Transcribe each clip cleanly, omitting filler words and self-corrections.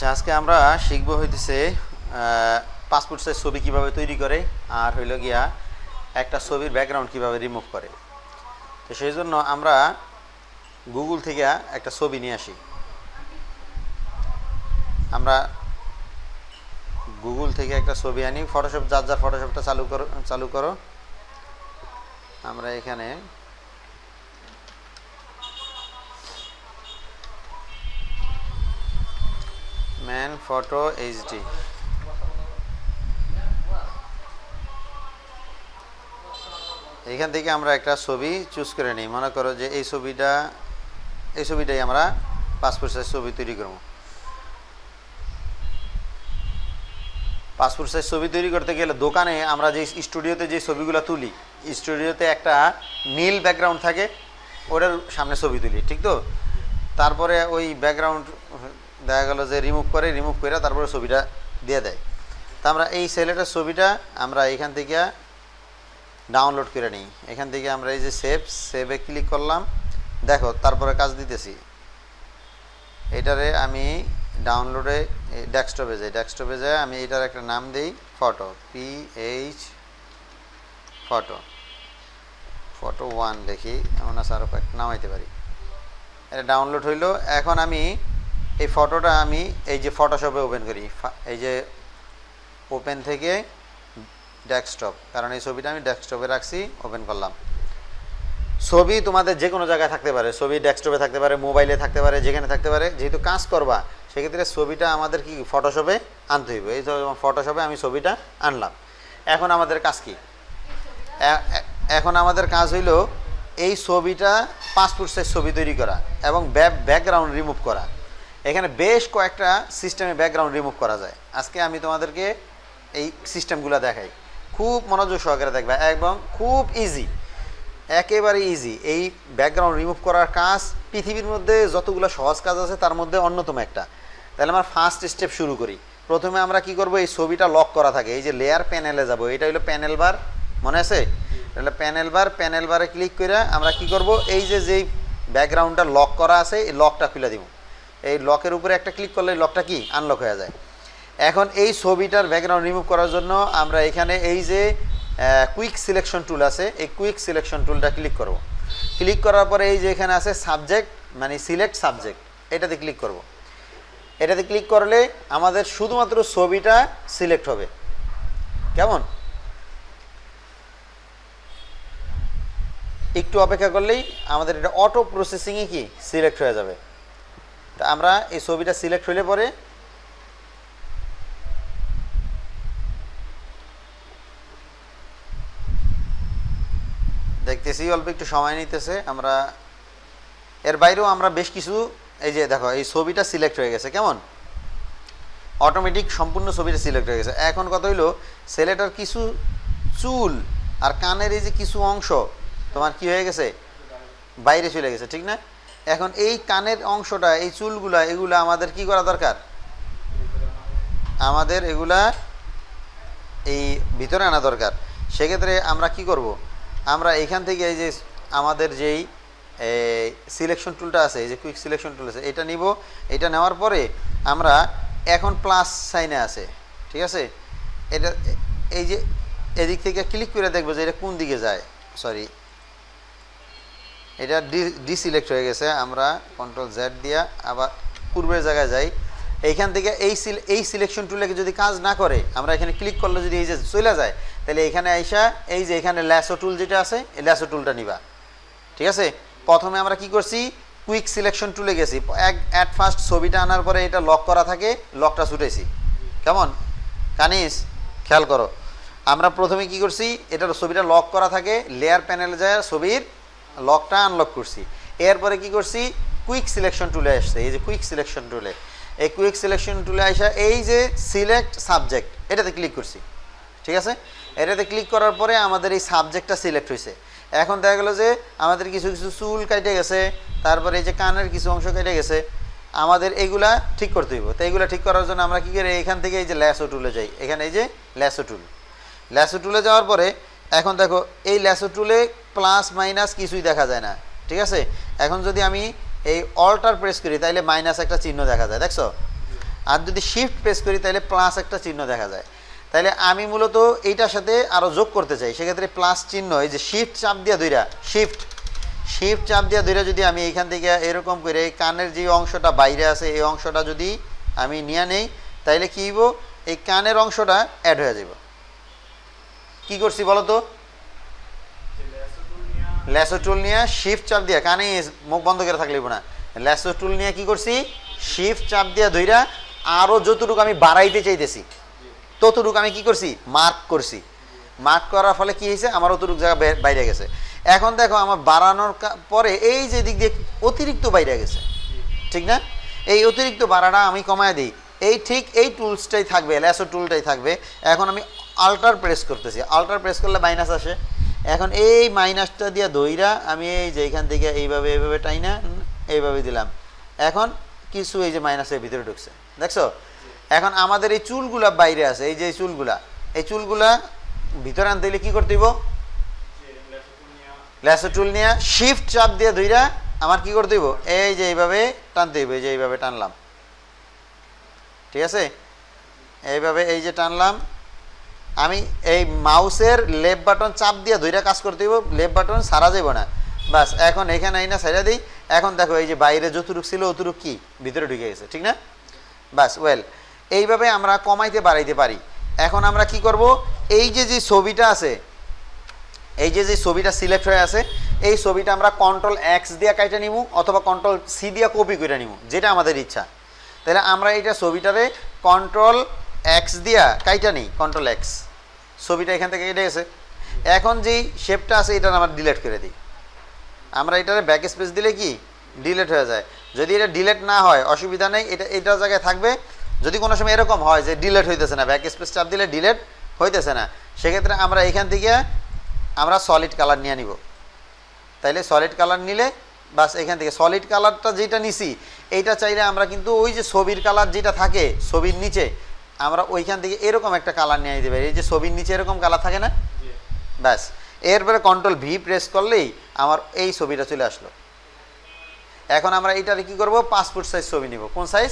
আচ্ছা, আজকে আমরা শিখবো হইতেছে পাসপোর্ট সাইজ ছবি কিভাবে তৈরি করে আর হইল গিয়া একটা ছবির ব্যাকগ্রাউন্ড কিভাবে রিমুভ করে। তো সেই জন্য আমরা গুগল থেকে একটা ছবি নিয়ে আসি। আমরা গুগল থেকে একটা ছবি আনি। ফটোশপ যার ফটোশপটা চালু করো। আমরা এখানে ম্যান ফটো এইচডি, এখান থেকে আমরা একটা ছবি চুজ করে নিই। মনে করো যে এই ছবিটাই আমরা পাসপোর্ট সাইজ ছবি তৈরি করব। পাসপোর্ট সাইজ ছবি তৈরি করতে গেলে দোকানে আমরা যে স্টুডিওতে যে ছবিগুলো তুলি, স্টুডিওতে একটা নীল ব্যাকগ্রাউন্ড থাকে, ওটার সামনে ছবি তুলি, ঠিক তো? তারপরে ওই ব্যাকগ্রাউন্ড দেখা গেল যে রিমুভ করে তারপরে ছবিটা দিয়ে দেয়। তা আমরা এই ছেলেটার ছবিটা আমরা এখান থেকে ডাউনলোড করে নিই। এখান থেকে আমরা এই যে সেভে ক্লিক করলাম, দেখো তারপরে কাজ দিতেছি। এটারে আমি ডাউনলোডে ডেস্কটপে যাই আমি এটার একটা নাম দিই ফটো, ফটো 1 দেখি, এমন আছে আরও কয়েকটা নামাইতে পারি। এটা ডাউনলোড হইলো। এখন আমি এই ফটোটা এই যে ফটোশপে ওপেন করি, এই যে ওপেন থেকে ডেস্কটপ, কারণ এই ছবিটা আমি ডেস্কটপে রাখছি, ওপেন করলাম। ছবি তোমাদের যে কোনো জায়গায় থাকতে পারে, ছবি ডেস্কটপে থাকতে পারে, মোবাইলে থাকতে পারে, যেখানে থাকতে পারে। যেহেতু কাজ করবা সেক্ষেত্রে ছবিটা আমাদের কি ফটোশপে আনতে হইবে। এই ফটোশপে আমি ছবিটা আনলাম। এখন আমাদের কাজ কি? এখন আমাদের কাজ হইল এই ছবিটা পাসপোর্ট সাইজ ছবি তৈরি করা এবং ব্যাকগ্রাউন্ড রিমুভ করা। এখানে বেশ কয়েকটা সিস্টেমে ব্যাকগ্রাউন্ড রিমুভ করা যায়। আজকে আমি তোমাদেরকে এই সিস্টেমগুলো দেখাই, খুব মনোযোগ সহকারে দেখবে এবং খুব ইজি, একেবারে ইজি। এই ব্যাকগ্রাউন্ড রিমুভ করার কাজ পৃথিবীর মধ্যে যতগুলো সহজ কাজ আছে তার মধ্যে অন্যতম একটা। তাহলে আমরা ফার্স্ট স্টেপ শুরু করি। প্রথমে আমরা কি করব, এই ছবিটা লক করা থাকে, এই যে লেয়ার প্যানেলে যাব, এটা হলো প্যানেল বার, মনে আছে? তাহলে প্যানেল বারে ক্লিক করে আমরা কি করব, এই যেই ব্যাকগ্রাউন্ডটা লক করা আছে এই লকটা খুলে দিব। এই লকের উপরে একটা ক্লিক করলে লকটা কি আনলক হয়ে যায়। এখন এই ছবিটার ব্যাকগ্রাউন্ড রিমুভ করার জন্য আমরা এখানে এই যে কুইক সিলেকশন টুল আছে, এই কুইক সিলেকশন টুলটা ক্লিক করব। ক্লিক করার পরে এই যে এখানে আছে সাবজেক্ট, মানে সিলেক্ট সাবজেক্ট, এটাতে ক্লিক করব। এটাতে ক্লিক করলে আমাদের শুধুমাত্র ছবিটা সিলেক্ট হবে। কেমন? একটু অপেক্ষা করলেই আমাদের এটা অটো প্রসেসিংয়ে কি সিলেক্ট হয়ে যাবে। তা আমরা এই ছবিটা সিলেক্ট হলে পরে দেখতেছি অল্প একটু সময় নিতেছে। আমরা এর বাইরেও আমরা বেশ কিছু, এই যে দেখো এই ছবিটা সিলেক্ট হয়ে গেছে, কেমন অটোমেটিক সম্পূর্ণ ছবিটা সিলেক্ট হয়ে গেছে। এখন কথা হইলো ছেলেটার কিছু চুল আর কানের এই যে কিছু অংশ তোমার কি হয়ে গেছে, বাইরে চলে গেছে, ঠিক না? এখন এই কানের অংশটা, এই চুলগুলা, এগুলা আমাদের কি করা দরকার, আমাদের এগুলা এই ভিতরে আনা দরকার। সেক্ষেত্রে আমরা কি করব, আমরা এখান থেকে এই যে আমাদের যেই সিলেকশন টুলটা আছে, এই যে কুইক সিলেকশন টুল আছে, এটা নিব। এটা নেওয়ার পরে আমরা এখন প্লাস সাইনে আছে, ঠিক আছে? এটা এই যে এদিক থেকে ক্লিক করে দেখবো যে এটা কোন দিকে যায়। সরি, এটা ডিসিলেক্ট হয়ে গেছে। আমরা কন্ট্রোল জেড দিয়া আবার পূর্বের জায়গায় যাই। এইখান থেকে এই সিলেকশন টুলে যদি কাজ না করে, আমরা এখানে ক্লিক করলে যদি এই যে চলে যায়, তাহলে এখানে আইসা এই যে এখানে ল্যাসো টুল যেটা আছে, এই ল্যাসো টুলটা নিবা, ঠিক আছে? প্রথমে আমরা কি করছি, কুইক সিলেকশন টুলে গেছি, অ্যাট ফার্স্ট ছবিটা আনার পরে এটা লক করা থাকে, লকটা ছুটেছি। কেমন কানিস, খেয়াল করো। আমরা প্রথমে কি করছি, এটার ছবিটা লক করা থাকে, লেয়ার প্যানেলে যায় ছবির লকটা আনলক করছি। এরপরে কি করছি, কুইক সিলেকশন টুলে আসছে, এই যে কুইক সিলেকশন টুলে, এই কুইক সিলেকশন টুলে আসা এই যে সিলেক্ট সাবজেক্ট, এটাতে ক্লিক করছি, ঠিক আছে? এটাতে ক্লিক করার পরে আমাদের এই সাবজেক্টটা সিলেক্ট হয়েছে। এখন দেখা গেলো যে আমাদের কিছু চুল কেটে গেছে, তারপরে এই যে কানের কিছু অংশ কেটে গেছে, আমাদের এইগুলা ঠিক করতে হইব। তো এইগুলা ঠিক করার জন্য আমরা কী করি, এখান থেকে এই যে ল্যাসো টুলে যাই। এখানে এই যে ল্যাসো টুলে যাওয়ার পরে এখন দেখো এই ল্যাসো টুলে প্লাস মাইনাস কিছুই দেখা যায় না, ঠিক আছে? এখন যদি আমি এই অল্টার প্রেস করি তাইলে মাইনাস একটা চিহ্ন দেখা যায়, দেখছো? আর যদি শিফট প্রেস করি তাহলে প্লাস একটা চিহ্ন দেখা যায়। তাহলে আমি মূলত এইটার সাথে আরও যোগ করতে চাই, সেক্ষেত্রে প্লাস চিহ্ন, এই যে শিফট চাপ দিয়া দুইটা, শিফট চাপ দিয়া দুইটা যদি আমি এইখান থেকে এরকম করে কানের যে অংশটা বাইরে আছে এই অংশটা যদি আমি নিয়ে নেই, তাইলে কী হইব, এই কানের অংশটা অ্যাড হয়ে যাব। কি করছি বলো তো, ল্যাসো টুল নিয়ে শিফট চাপ দিয়া, কানে মুখ বন্ধ করে থাকলেই না, ল্যাসো টুল নিয়ে কি করছি, শিফট চাপ দিয়া ধইরা আরও যতটুকু আমি বাড়াইতে চাইতেছি ততটুকু আমি কি করছি, মার্ক করছি। মার্ক করার ফলে কি হয়েছে, আমার অতটুকু জায়গা বাইরে গেছে। এখন দেখো আমার বাড়ানোর পরে এই যে দিক দিয়ে অতিরিক্ত বাইরে গেছে, ঠিক না, এই অতিরিক্ত বাড়াটা আমি কমায় দিই, এই ঠিক এই টুলসটাই থাকবে, ল্যাসো টুলটাই থাকবে। এখন আমি আল্টার প্রেস করতেছি, আল্টার প্রেস করলে মাইনাস আসে। এখন এই মাইনাসটা দিয়ে দইরা আমি এই যে এইখান থেকে এইভাবে টাইনা এইভাবে দিলাম, এখন কিছু এই যে মাইনাসের ভিতরে ঢুকছে, দেখছো। এখন আমাদের এই চুলগুলা বাইরে আছে, এই যে এই চুলগুলা ভিতরে আনতে হলে কী করতে হইব, ল্যাসো টুল নিয়ে শিফট চাপ দিয়ে ধইরা আমার কি করতে হইব, এই যে এইভাবে টানতে হইব, এই যে এইভাবে টানলাম, ঠিক আছে, এইভাবে এই যে টানলাম। আমি এই মাউসের লেফট বাটন চাপ দিয়ে ধইরা কাজ করতে হইব, লেফট বাটন সারা যাব না, বাস। এখন এখানে এই না সাইডা দিই, এখন দেখো এই যে বাইরে যতটুক ছিল অতটুক কি ভিতরে ঢুকে গেছে, ঠিক না, বাস। ওয়েল, এইভাবে আমরা কমাইতে বাড়াইতে পারি। এখন আমরা কি করব, এই যে ছবিটা আছে, এই যে ছবিটা সিলেক্ট হয়ে আছে, এই ছবিটা আমরা কন্ট্রোল এক্স দিয়ে কাইটা নিব অথবা কন্ট্রোল সি দিয়ে কপি করে নিব, যেটা আমাদের ইচ্ছা। তাহলে আমরা এইটা ছবিটারে কন্ট্রোল এক্স দিয়া কাইটা নিই, কন্ট্রোল এক্স, ছবিটা এখান থেকে কেটে গেছে। এখন যেই শেপটা আছে এটা আমরা ডিলিট করে দিই, আমরা এটারে ব্যাক স্পেস দিলে কি ডিলিট হয়ে যায়। যদি এটা ডিলিট না হয় অসুবিধা নেই, এটা জায়গায় থাকবে। যদি কোনো সময় এরকম হয় যে ডিলিট হইতেছে না, ব্যাক স্পেস চাপ দিলে ডিলিট হইতেছে না, সেক্ষেত্রে আমরা এখান থেকে আমরা সলিড কালার নিয়ে নিব। তাইলে সলিড কালার নিলে বাস, এখান থেকে সলিড কালারটা যেটা নিছি এইটা চাইলে আমরা কিন্তু ওই যে ছবির কালার যেটা থাকে ছবির নিচে, আমরা ওইখান থেকে এরকম একটা কালার নিয়ে দিতে পারি, এই যে ছবির নিচে এরকম কালার থাকে না, ব্যাস। এরপরে কন্ট্রোল ভি প্রেস করলেই আমার এই ছবিটা চলে আসলো। এখন আমরা এইটারে কি করব, পাসপোর্ট সাইজ ছবি নিব। কোন সাইজ,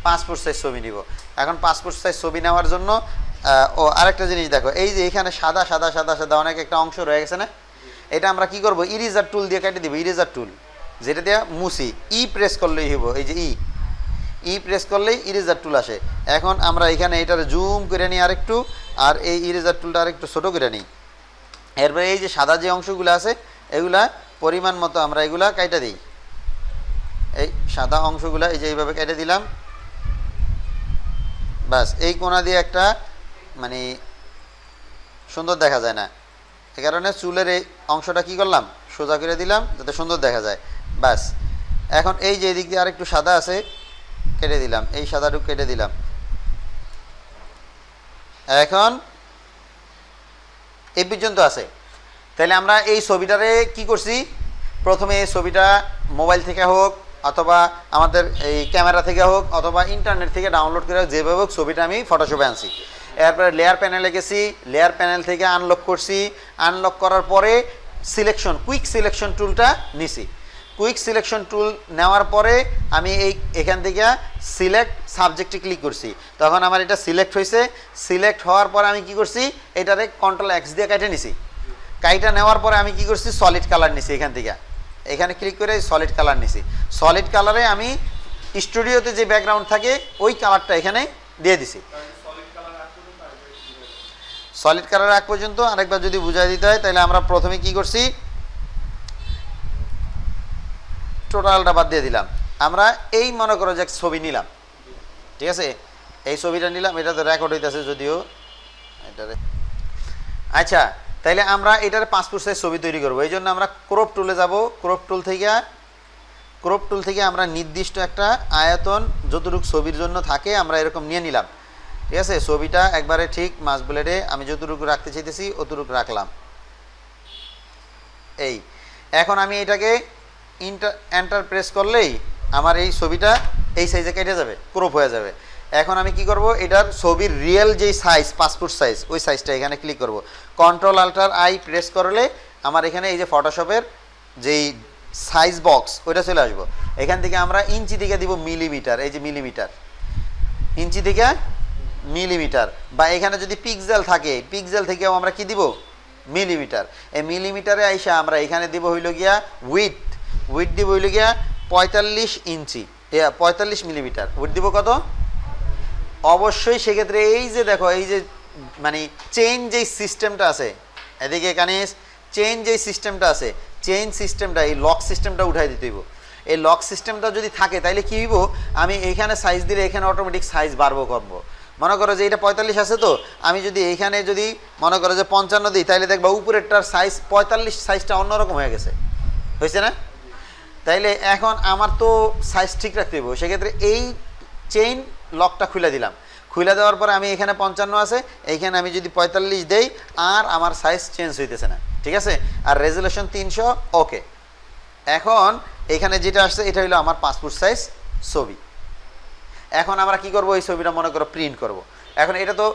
পাসপোর্ট সাইজ ছবি নিব। এখন পাসপোর্ট সাইজ ছবি নেওয়ার জন্য আরেকটা জিনিস দেখো, এই যে এখানে সাদা সাদা সাদা সাদা অনেক একটা অংশ রয়ে গেছে না, এটা আমরা কি করব, ইরেজার টুল দিয়ে কেটে দিব, ইরেজার টুল যেটা দিয়ে মুছি, ই প্রেস করলেই হইব, এই যে ই প্রেস করলেই ইরেজার টুল আসে। এখন আমরা এখানে এটারে জুম করে নিই আরেকটু, আর এই ইরেজার টুলটা আরেকটু ছোটো করে নিই। এরপরে এই যে সাদা যে অংশগুলো আছে এগুলা পরিমাণ মতো আমরা এগুলা কেটে দিই, এই সাদা অংশগুলা এই যে এইভাবে কেটে দিলাম, বাস। এই কোণা দিয়ে একটা মানে সুন্দর দেখা যায় না, এ কারণে চুলের এই অংশটা কি করলাম, সোজা করে দিলাম যাতে সুন্দর দেখা যায়, বাস। এখন এই যে এদিক দিয়ে আরেকটু সাদা আছে কেটে দিলাম, এই সাদাটুকু কেটে দিলাম। এখন এই পর্যন্ত আছে। তাহলে আমরা এই ছবিটারে কি করছি, প্রথমে এই ছবিটা মোবাইল থেকে হোক অথবা আমাদের এই ক্যামেরা থেকে হোক অথবা ইন্টারনেট থেকে ডাউনলোড করে যেভাবে হোক ছবিটা আমি ফটোশপে আনছি। এরপরে লেয়ার প্যানেলে গেছি, লেয়ার প্যানেল থেকে আনলক করছি, আনলক করার পরে সিলেকশন, কুইক সিলেকশন টুলটা নিছি। কুইক সিলেকশন টুল নেওয়ার পরে আমি এখান থেকে সিলেক্ট সাবজেক্টে ক্লিক করছি, তখন আমার এটা সিলেক্ট হয়েছে। সিলেক্ট হওয়ার পরে আমি কি করছি, এটারে কন্ট্রোল এক্স দিয়ে কেটে নিছি। কাইটা নেওয়ার পরে আমি কি করছি, সলিড কালার নিছি, এখান থেকে এখানে ক্লিক করে সলিড কালার নিছি। সলিড কালারে আমি স্টুডিওতে যে ব্যাকগ্রাউন্ড থাকে ওই কালারটা এখানে দিয়ে দিছি। সলিড কালার আগ পর্যন্ত আরেকবার যদি বুঝাই দিতে হয়, তাহলে আমরা প্রথমে কি করছি, টোটালটা বাদ দিয়ে দিলাম। আমরা এই মনে করো যে ছবি নিলাম, ঠিক আছে, এই ছবিটা নিলাম, এটা তো রেকর্ড হইতেছে যদিও এটারে। আচ্ছা, তাইলে আমরা এটার পাসপোর্ট সাইজ ছবি তৈরি করবো। এই জন্য আমরা ক্রপ টুলে যাব। ক্রপ টুল থেকে আমরা নির্দিষ্ট একটা আয়তন যতটুকু ছবির জন্য থাকে আমরা এরকম নিয়ে নিলাম, ঠিক আছে। ছবিটা একবারে ঠিক মাস ব্লেডে আমি যতটুকু রাখতে চাইতেছি অতটুকু রাখলাম। এই এখন আমি এটাকে এন্টার প্রেস করলেই আমার এই ছবিটা এই সাইজে কেটে যাবে, ক্রপ হয়ে যাবে। এখন আমি কি করব, এটার ছবির রিয়েল যেই সাইজ পাসপোর্ট সাইজ ওই সাইজটা এখানে ক্লিক করব। কন্ট্রোল আল্টার আই প্রেস করলে আমার এখানে এই যে ফটোশপের যেই সাইজ বক্স ওইটা চলে আসবো। এখান থেকে আমরা ইঞ্চি দিকে দিব মিলিমিটার, এই যে মিলিমিটার। ইঞ্চি থেকে মিলিমিটার, বা এখানে যদি পিক্সেল থাকে পিক্সেল থেকেও আমরা কি দিব মিলিমিটার। এই মিলিমিটারে আইসা আমরা এখানে দিব হইল গিয়া উইথ দিব হইল গিয়া 45 ইঞ্চি, 45 মিলিমিটার। উইথ দিব কত? অবশ্যই সেক্ষেত্রে এই যে দেখো এই যে মানে চেইন যেই সিস্টেমটা আছে, এদিকে এখানে চেইন যেই সিস্টেমটা আছে, চেইন সিস্টেমটা এই লক সিস্টেমটা উঠাই দিতে হইব। এই লক সিস্টেমটা যদি থাকে তাহলে কি হইব, আমি এইখানে সাইজ দিলে এখানে অটোমেটিক সাইজ বাড়বো করবো। মনে করো যে এটা 45 আছে, তো আমি যদি এইখানে যদি মনে করো যে 55 দিই, তাহলে দেখবা উপরেরটার সাইজ 45 সাইজটা অন্যরকম হয়ে গেছে, হয়েছে না? তাইলে এখন আমার তো সাইজ ঠিক রাখতে হইব। সেক্ষেত্রে এই চেইন লকটা খুলে দিলাম, খুলে দেওয়ার পরে আমি এখানে 55 আছে, এইখানে আমি যদি 45 দেই আর আমার সাইজ চেঞ্জ হইতেছে না, ঠিক আছে? আর রেজুলেশন 300, ওকে। এখন এখানে যেটা আসছে এটা হলো আমার পাসপোর্ট সাইজ ছবি। এখন আমরা কি করব, এই ছবিটা মনে করো প্রিন্ট করব। এখন এটা তো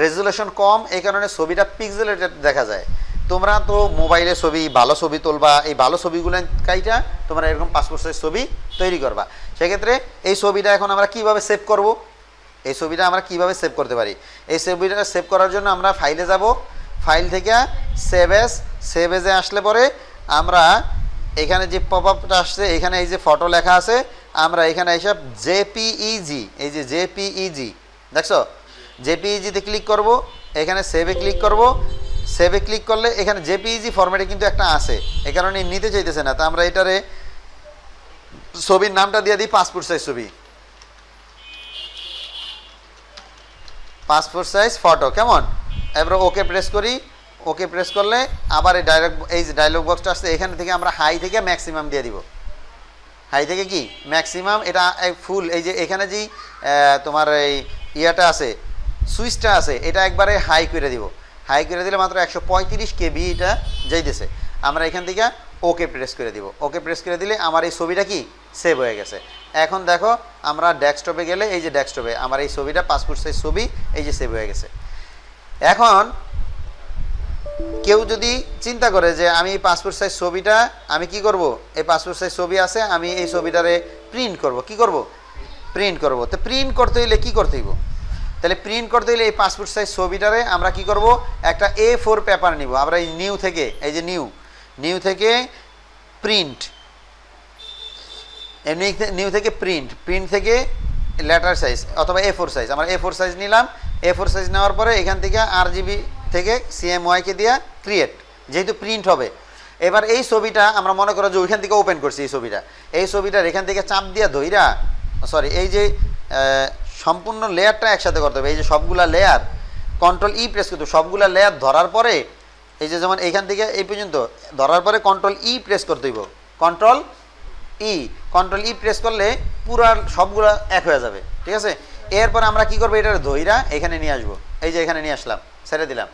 রেজুলেশন কম, এই কারণে ছবিটা পিক্সেলেটেড দেখা যায়। তোমরা তো মোবাইলে ছবি ভালো ছবি তুলবা, এই ভালো ছবিগুলো কাইটা তোমরা এরকম পাসপোর্ট সাইজ ছবি তৈরি করবা। সেক্ষেত্রে এই ছবিটা এখন আমরা কিভাবে সেভ করব, এই ছবিটা আমরা কিভাবে সেভ করতে পারি? এই ছবিটা সেভ করার জন্য আমরা ফাইলে যাব, ফাইল থেকে সেভ এজে আসলে পরে আমরা এখানে যে পপ আপটা আসছে এখানে এই যে ফটো লেখা আছে, আমরা এখানে এইসব জেপিইজি, এই যে জেপিইজি দেখছো, জেপিইজিতে ক্লিক করব, এখানে সেভে ক্লিক করব। সেভে ক্লিক করলে এখানে জেপিইজি ফরম্যাটে কিন্তু একটা আছে, এই কারণে নিতে চাইতেছে না। তা আমরা এটারে ছবির নামটা দিয়ে দিই পাসপোর্ট সাইজ ছবি, পাসপোর্ট সাইজ ফটো, কেমন? এবার ওকে প্রেস করি, ওকে প্রেস করলে আবার এই যে ডায়লগ বক্সটা আসছে, এখান থেকে আমরা হাই থেকে ম্যাক্সিমাম দিয়ে দিব। হাই থেকে কি ম্যাক্সিমাম, এটা ফুল এই যে এখানে যেই তোমার এই ইয়াটা আছে সুইচটা আছে, এটা একবারে হাই করে দিব। হাই করে দিলে মাত্র 135 KB এটা যাইতেছে। আমরা এখান থেকে ওকে প্রেস করে দিব। ওকে প্রেস করে দিলে আমার এই ছবিটা কি সেভ হয়ে গেছে। এখন দেখো আমরা ডেস্কটপে গেলে এই যে ডেস্কটপে আমার এই ছবিটা পাসপোর্ট সাইজ ছবি এই যে সেভ হয়ে গেছে। এখন কেউ যদি চিন্তা করে যে আমি এই পাসপোর্ট সাইজ ছবিটা আমি কি করব, এই পাসপোর্ট সাইজ ছবি আছে আমি এই ছবিটারে প্রিন্ট করব, কি করব প্রিন্ট করব। তো প্রিন্ট করতে হইলে কি করতে হইব, তাহলে প্রিন্ট করতে হইলে এই পাসপোর্ট সাইজ ছবিটারে আমরা কি করব, একটা A4 পেপার নিব। আমরা এই নিউ থেকে এই যে নিউ থেকে প্রিন্ট, এমনি নিউ থেকে প্রিন্ট থেকে লেটার সাইজ অথবা A4 সাইজ, আমরা A4 সাইজ নিলাম। A4 সাইজ নেওয়ার পরে এখান থেকে RGB থেকে CMYK দিয়া ক্রিয়েট, যেহেতু প্রিন্ট হবে। এবার এই ছবিটা আমরা মনে করো যে ওইখান থেকে ওপেন করছি, এই ছবিটার এখান থেকে চাপ দিয়া ধইরা এই যে সম্পূর্ণ লেয়ারটা একসাথে করতে হবে। এই যে সবগুলা লেয়ার কন্ট্রোল ই প্রেস করতে হবে, সবগুলা লেয়ার ধরার পরে এই যে যেমন এইখান থেকে এই পর্যন্ত ধরার পরে কন্ট্রোল ই প্রেস করতে হইব। কন্ট্রোল ই প্রেস করলে পুরা সবগুলা এক হয়ে যাবে, ঠিক আছে? এরপর আমরা কি করবো, এটার ধইরা এখানে নিয়ে আসবো। এই যে এখানে নিয়ে আসলাম, ছেড়ে দিলাম।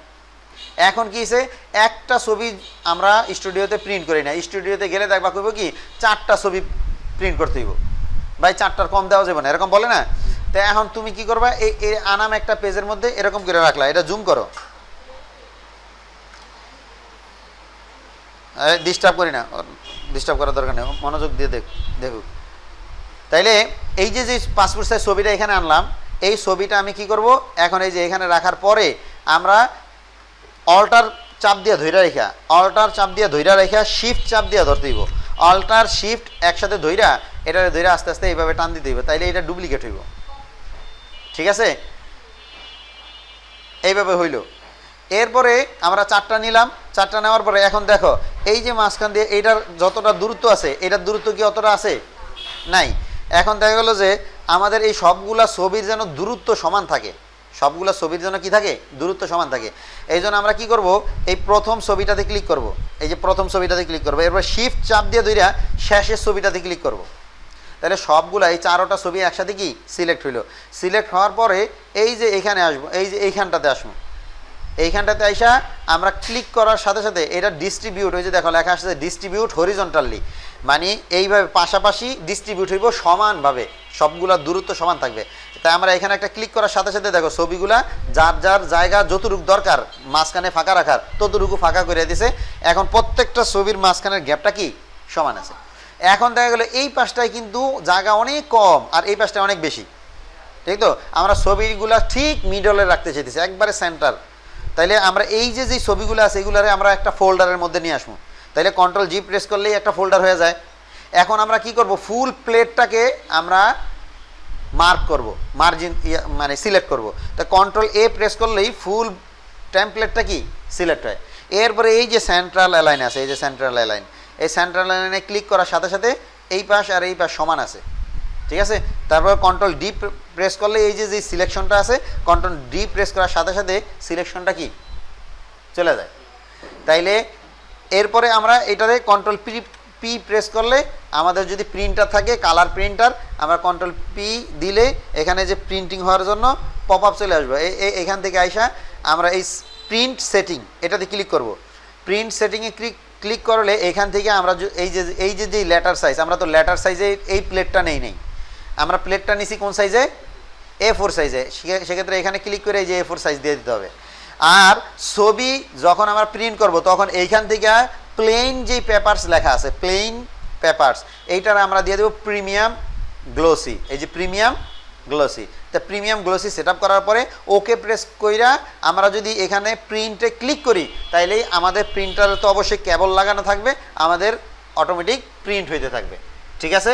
এখন কি হয়েছে, একটা ছবি আমরা স্টুডিওতে প্রিন্ট করি না, স্টুডিওতে গেলে দেখবা কইব কি 4টা ছবি প্রিন্ট করতে হইব, ভাই 4টার কম দেওয়া যাবে না, এরকম বলে না? তো এখন তুমি কি করবা, এই আনাম একটা পেজের মধ্যে এরকম করে রাখলা, এটা জুম করো, ডিস্টার্ব করি না, ডিস্টার্ব করার দরকার নেই, মনোযোগ দিয়ে দেখুক। তাইলে এই যে পাসপোর্ট সাইজ ছবিটা এখানে আনলাম, এই ছবিটা আমি কি করব, এখন এই যে এখানে রাখার পরে আমরা অল্টার চাপ দিয়ে ধইরা রেখা শিফট চাপ দিয়ে ধরতে হইব। অল্টার শিফট একসাথে ধইরা এটারে ধইরা আস্তে আস্তে এইভাবে টান দিতে হইব, তাইলে এটা ডুপ্লিকেট হইব, ঠিক আছে? এইভাবে হইল। এরপরে আমরা 4টা নিলাম, 4টা নেওয়ার পরে এখন দেখো এই যে মাঝখান দিয়ে এইটার যতটা দূরত্ব আছে, এটার দূরত্ব কি অতটা আছে? নাই। এখন দেখা গেল যে আমাদের এই সবগুলা ছবির যেন দূরত্ব সমান থাকে, সবগুলা ছবির জন্য কি থাকে, দূরত্ব সমান থাকে। এই জন্য আমরা কি করব, এই প্রথম ছবিটাতে ক্লিক করব, এই যে প্রথম ছবিটাতে ক্লিক করব, এরপর শিফট চাপ দিয়ে ধইরা শেষের ছবিটাতে ক্লিক করব। তাহলে সবগুলা এই 4টা ছবি একসাথে কি সিলেক্ট হইল। সিলেক্ট হওয়ার পরে এই যে এখানে আসবো, এই যে এইখানটাতে আসবো, এইখানটাতে আইসা আমরা ক্লিক করার সাথে সাথে এটা ডিস্ট্রিবিউট হয়েছে, দেখো লেখা আসছে ডিস্ট্রিবিউট হরিজন্টালি, মানে এইভাবে পাশাপাশি ডিস্ট্রিবিউট হইব সমানভাবে, সবগুলা দূরত্ব সমান থাকবে। তাই আমরা এখানে একটা ক্লিক করার সাথে সাথে দেখো ছবিগুলা যার যার জায়গা যতটুকু দরকার মাঝখানে ফাঁকা রাখার ততটুকু ফাঁকা করে দিয়েছে। এখন প্রত্যেকটা ছবির মাঝখানের গ্যাপটা কি সমান আছে। এখন দেখা গেল এই পাশটায় কিন্তু জায়গা অনেক কম আর এই পাশটায় অনেক বেশি, ঠিক তো, আমরা ছবিগুলো ঠিক মিডলে রাখতে চাইতেছি, একবারে সেন্টার। তাইলে আমরা এই যে যে ছবিগুলো আছে এগুলারে আমরা একটা ফোল্ডারের মধ্যে নিয়ে আসবো। তাইলে কন্ট্রোল জি প্রেস করলেই একটা ফোল্ডার হয়ে যায়। এখন আমরা কি করব, ফুল প্লেটটাকে আমরা মার্ক করব, মার্জিন মানে সিলেক্ট করব। তো কন্ট্রোল এ প্রেস করলেই ফুল টেমপ্লেটটা কি সিলেক্ট হয়। এরপরে এই যে সেন্ট্রাল অ্যালাইন আছে, এই যে সেন্ট্রাল অ্যালাইন, এই সেন্ট্রাল অ্যালাইনে ক্লিক করার সাথে সাথে এই পাশ আর এই পাশ সমান আছে, ঠিক আছে। তারপর কন্ট্রোল ডি প্রেস করলে এই যে যে সিলেকশনটা আছে, কন্ট্রোল ডি প্রেস করার সাথে সাথে সিলেকশনটা কি চলে যায়। তাইলে এরপরে আমরা এটাতে কন্ট্রোল পি প্রেস করলে আমাদের যদি প্রিন্টার থাকে, কালার প্রিন্টার, আমরা কন্ট্রোল পি দিলে এখানে যে প্রিন্টিং হওয়ার জন্য পপ আপ চলে আসবে। এখান থেকে আইসা আমরা এই প্রিন্ট সেটিং এটাতে ক্লিক করব। প্রিন্ট সেটিংয়ে ক্লিক করলে এখান থেকে আমরা এই যে লেটার সাইজ, আমরা তো লেটার সাইজে এই প্লেটটা নেই, আমরা প্লেটটা নিছি কোন সাইজে, A4 সাইজে। সেক্ষেত্রে এখানে ক্লিক করে এই যে A4 সাইজ দিয়ে দিতে হবে। আর ছবি যখন আমরা প্রিন্ট করব তখন এইখান থেকে প্লেন যেই পেপারস লেখা আছে, প্লেন পেপারস, এইটার আমরা দিয়ে দেবো প্রিমিয়াম গ্লোসি। এই যে প্রিমিয়াম গ্লোসি, তা প্রিমিয়াম গ্লোসি সেট আপ করার পরে ওকে প্রেস কইরা আমরা যদি এখানে প্রিন্টে ক্লিক করি, তাইলেই আমাদের প্রিন্টারে তো অবশ্যই কেবল লাগানো থাকবে, আমাদের অটোমেটিক প্রিন্ট হইতে থাকবে, ঠিক আছে।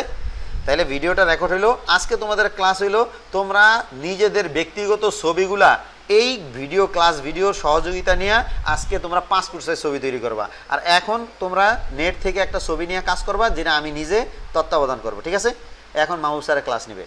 তাইলে ভিডিওটা রেকর্ড হইলো, আজকে তোমাদের ক্লাস হইলো তোমরা নিজেদের ব্যক্তিগত ছবিগুলা এই ভিডিও ক্লাস ভিডিওর সহযোগিতা নিয়ে আজকে তোমরা 5 ফুট সাইজ ছবি তৈরি করবা। আর এখন তোমরা নেট থেকে একটা ছবি নিয়ে কাজ করবা, যেটা আমি নিজে তত্ত্বাবধান করবো, ঠিক আছে। এখন মাহবুব স্যারের ক্লাস নেবে।